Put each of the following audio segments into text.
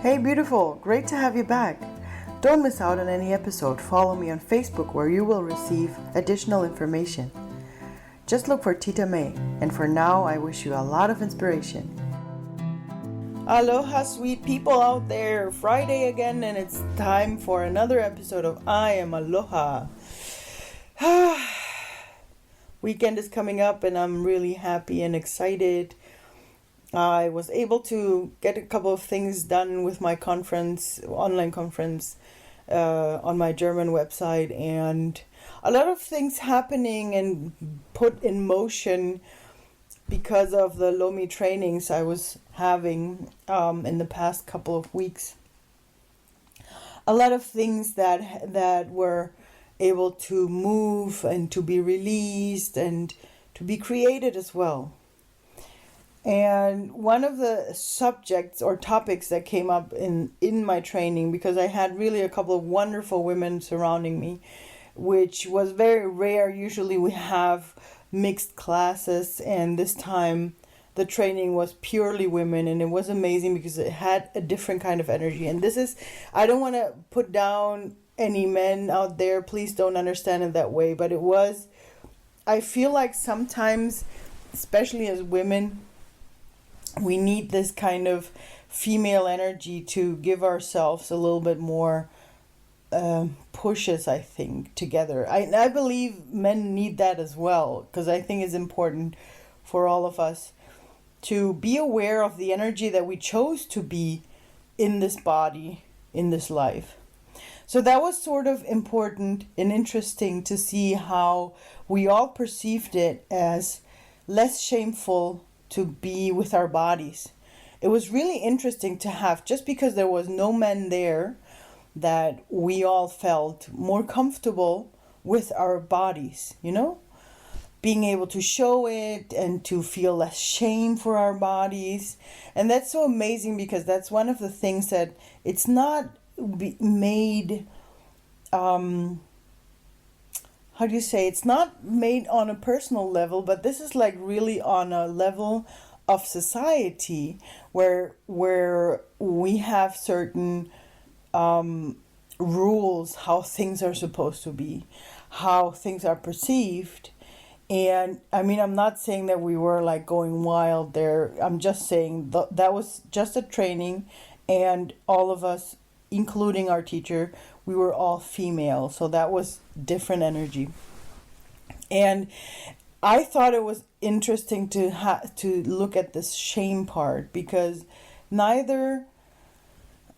Hey beautiful, great to have you back. Don't miss out on any episode. Follow me on Facebook where you will receive additional information. Just look for Tita May, and for now I wish you a lot of inspiration. Aloha sweet people out there, Friday again, and it's time for another episode of I Am Aloha. Weekend is coming up and I'm really happy and excited. I was able to get a couple of things done with my online conference on my German website, and a lot of things happening and put in motion because of the Lomi trainings I was having in the past couple of weeks. A lot of things that were able to move and to be released and to be created as well. And one of the subjects or topics that came up in my training, because I had really a couple of wonderful women surrounding me, which was very rare. Usually we have mixed classes, and this time the training was purely women, and it was amazing because it had a different kind of energy. And I don't want to put down any men out there, please don't understand it that way, but I feel like sometimes, especially as women, we need this kind of female energy to give ourselves a little bit more pushes, I think, together. I believe men need that as well, because I think it's important for all of us to be aware of the energy that we chose to be in this body, in this life. So that was sort of important and interesting to see how we all perceived it as less shameful to be with our bodies. It was really interesting to have, just because there was no men there, that we all felt more comfortable with our bodies, being able to show it and to feel less shame for our bodies. And that's so amazing, because that's one of the things that it's not made, it's not made on a personal level, but this is like really on a level of society where we have certain rules, how things are supposed to be, how things are perceived. And I mean, I'm not saying that we were like going wild there. I'm just saying that was just a training, and all of us, including our teacher, we were all female, so that was different energy. And I thought it was interesting to look at this shame part, because neither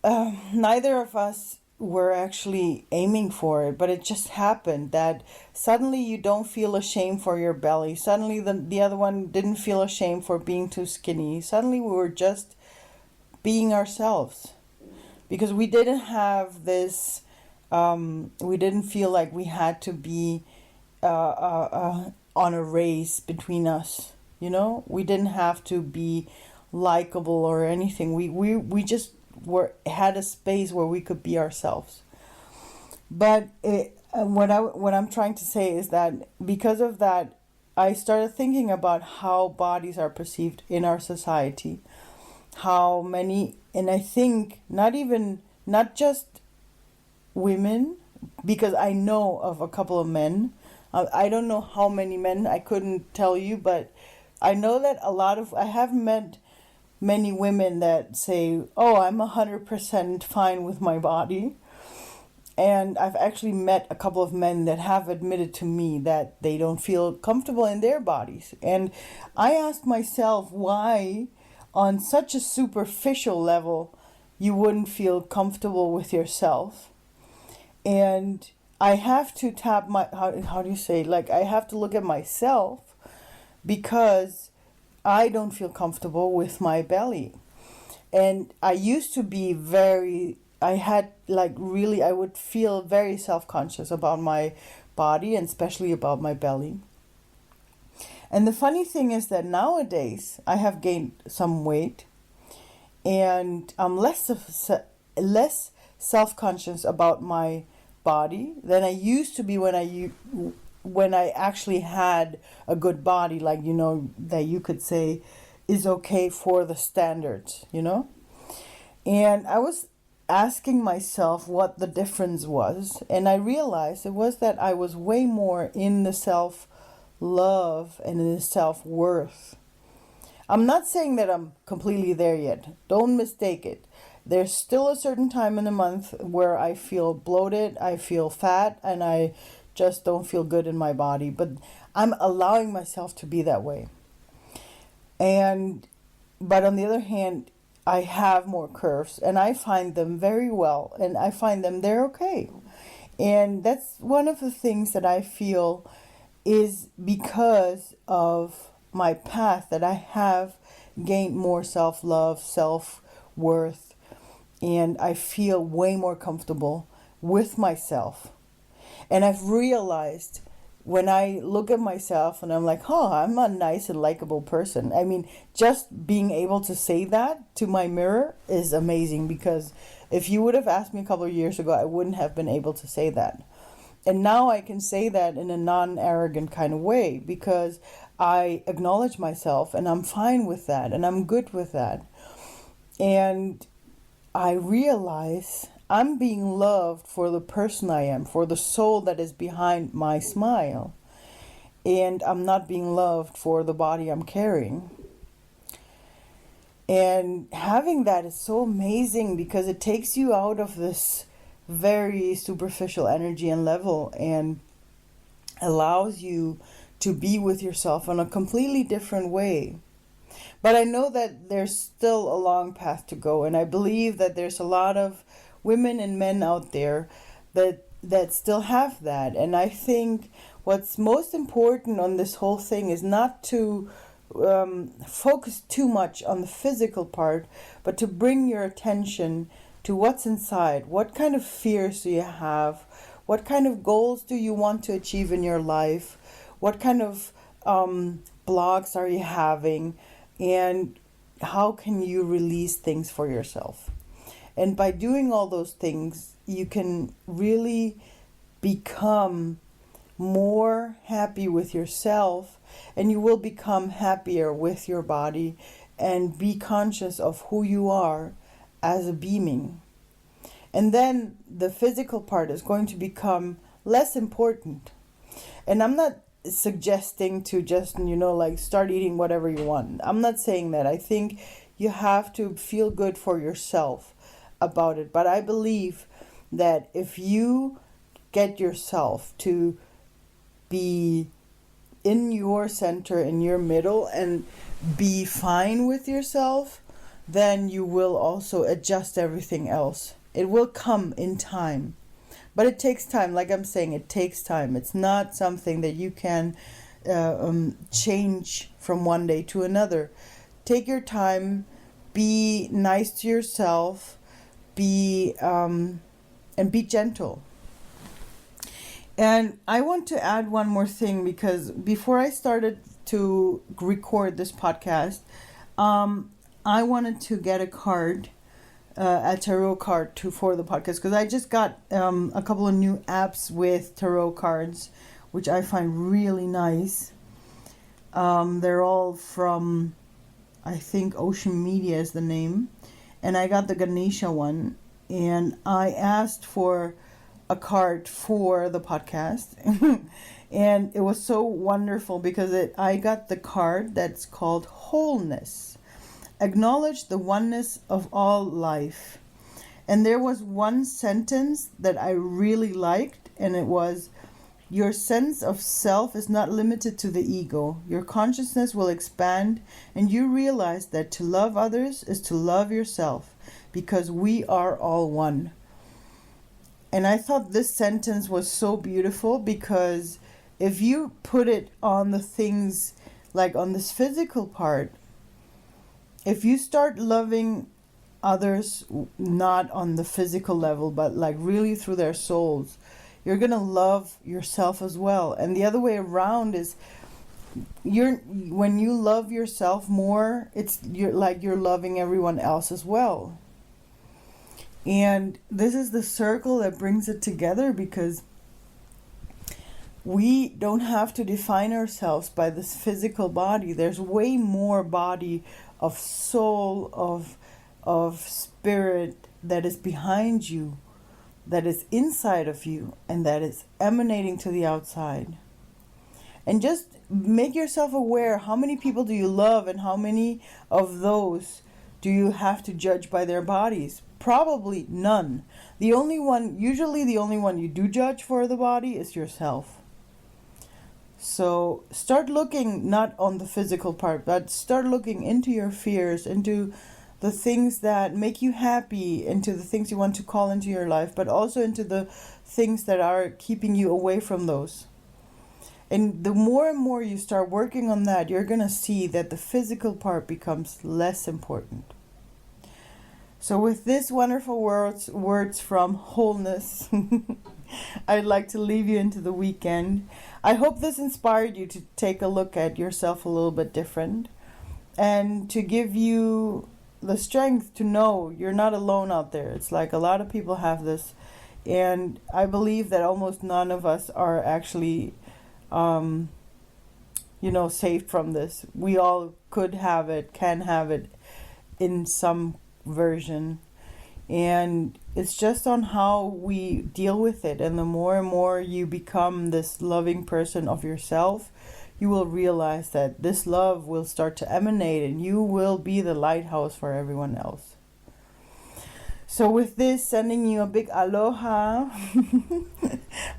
of us were actually aiming for it, but it just happened that suddenly you don't feel ashamed for your belly. Suddenly the other one didn't feel ashamed for being too skinny. Suddenly we were just being ourselves, because we didn't have this, we didn't feel like we had to be on a race between us, we didn't have to be likable or anything. We just had a space where we could be ourselves. But what I'm trying to say is that because of that, I started thinking about how bodies are perceived in our society, how many, and I think not just women, because I know of a couple of men. I don't know how many men, I couldn't tell you, but I know that I have met many women that say, oh, I'm 100% fine with my body. And I've actually met a couple of men that have admitted to me that they don't feel comfortable in their bodies. And I asked myself why, on such a superficial level, you wouldn't feel comfortable with yourself. And I have to tap I have to look at myself, because I don't feel comfortable with my belly. And I used to be I would feel very self-conscious about my body, and especially about my belly. And the funny thing is that nowadays I have gained some weight, and I'm less self-conscious about my body than I used to be when I actually had a good body, that you could say is okay for the standards, And I was asking myself what the difference was, and I realized it was that I was way more in the self-love and in the self-worth. I'm not saying that I'm completely there yet. Don't mistake it. There's still a certain time in the month where I feel bloated, I feel fat, and I just don't feel good in my body. But I'm allowing myself to be that way. But on the other hand, I have more curves, and I find them very well, and I find them they're okay. And that's one of the things that I feel is because of my path that I have gained more self-love, self-worth, and I feel way more comfortable with myself. And I've realized when I look at myself and I'm like, oh, I'm a nice and likable person. I mean, just being able to say that to my mirror is amazing, because if you would have asked me a couple of years ago, I wouldn't have been able to say that. And now I can say that in a non-arrogant kind of way, because I acknowledge myself and I'm fine with that and I'm good with that. And I realize I'm being loved for the person I am, for the soul that is behind my smile. And I'm not being loved for the body I'm carrying. And having that is so amazing, because it takes you out of this very superficial energy and level and allows you to be with yourself in a completely different way. But I know that there's still a long path to go, and I believe that there's a lot of women and men out there that still have that. And I think what's most important on this whole thing is not to focus too much on the physical part, but to bring your attention to what's inside. What kind of fears do you have? What kind of goals do you want to achieve in your life? What kind of blocks are you having? And how can you release things for yourself? And by doing all those things, you can really become more happy with yourself, and you will become happier with your body and be conscious of who you are as a being. And then the physical part is going to become less important. And I'm not suggesting to just, like start eating whatever you want. I'm not saying that. I think you have to feel good for yourself about it. But I believe that if you get yourself to be in your center, in your middle, and be fine with yourself, then you will also adjust everything else. It will come in time. But it takes time. Like I'm saying, it takes time. It's not something that you can change from one day to another. Take your time. Be nice to yourself. And be gentle. And I want to add one more thing, because before I started to record this podcast, I wanted to get a card, a tarot card for the podcast, because I just got a couple of new apps with tarot cards, which I find really nice. They're all from, I think, Ocean Media is the name. And I got the Ganesha one, and I asked for a card for the podcast. And it was so wonderful, because I got the card that's called Wholeness. Acknowledge the oneness of all life. And there was one sentence that I really liked, and it was, your sense of self is not limited to the ego. Your consciousness will expand, and you realize that to love others is to love yourself, because we are all one. And I thought this sentence was so beautiful, because if you put it on the things, like on this physical part, if you start loving others, not on the physical level, but like really through their souls, you're going to love yourself as well. And the other way around is, when you love yourself more, you're loving everyone else as well. And this is the circle that brings it together, because we don't have to define ourselves by this physical body. There's way more body of soul, of of spirit that is behind you, that is inside of you, and that is emanating to the outside. And just make yourself aware, how many people do you love and how many of those do you have to judge by their bodies? Probably none. Usually the only one you do judge for the body is yourself. So start looking not on the physical part, but start looking into your fears, into the things that make you happy, into the things you want to call into your life, but also into the things that are keeping you away from those. And the more and more you start working on that, you're going to see that the physical part becomes less important. So with this wonderful words from wholeness, I'd like to leave you into the weekend. I hope this inspired you to take a look at yourself a little bit different and to give you the strength to know you're not alone out there. It's like a lot of people have this, and I believe that almost none of us are actually saved from this. We all could have it, can have it in some version, and it's just on how we deal with it. And the more and more you become this loving person of yourself, you will realize that this love will start to emanate and you will be the lighthouse for everyone else. So with this, sending you a big aloha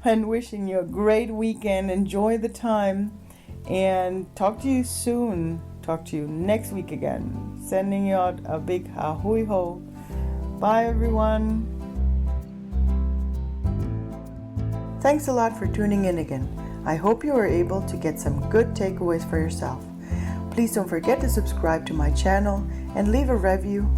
and wishing you a great weekend. Enjoy the time and talk to you soon. Talk to you next week again. Sending you out a big ahui ho. Bye everyone. Thanks a lot for tuning in again. I hope you were able to get some good takeaways for yourself. Please don't forget to subscribe to my channel and leave a review.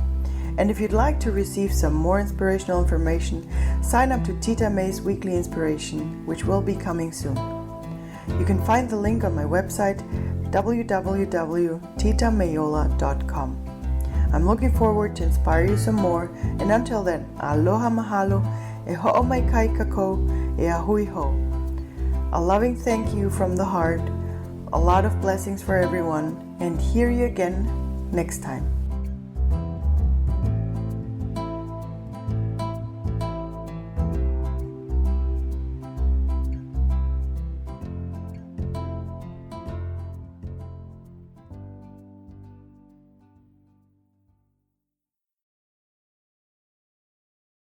And if you'd like to receive some more inspirational information, sign up to Tita May's Weekly Inspiration, which will be coming soon. You can find the link on my website, www.titamayola.com. I'm looking forward to inspire you some more, and until then, aloha mahalo, e ho'o mai kai kako, e ahui ho. A loving thank you from the heart, a lot of blessings for everyone, and hear you again next time.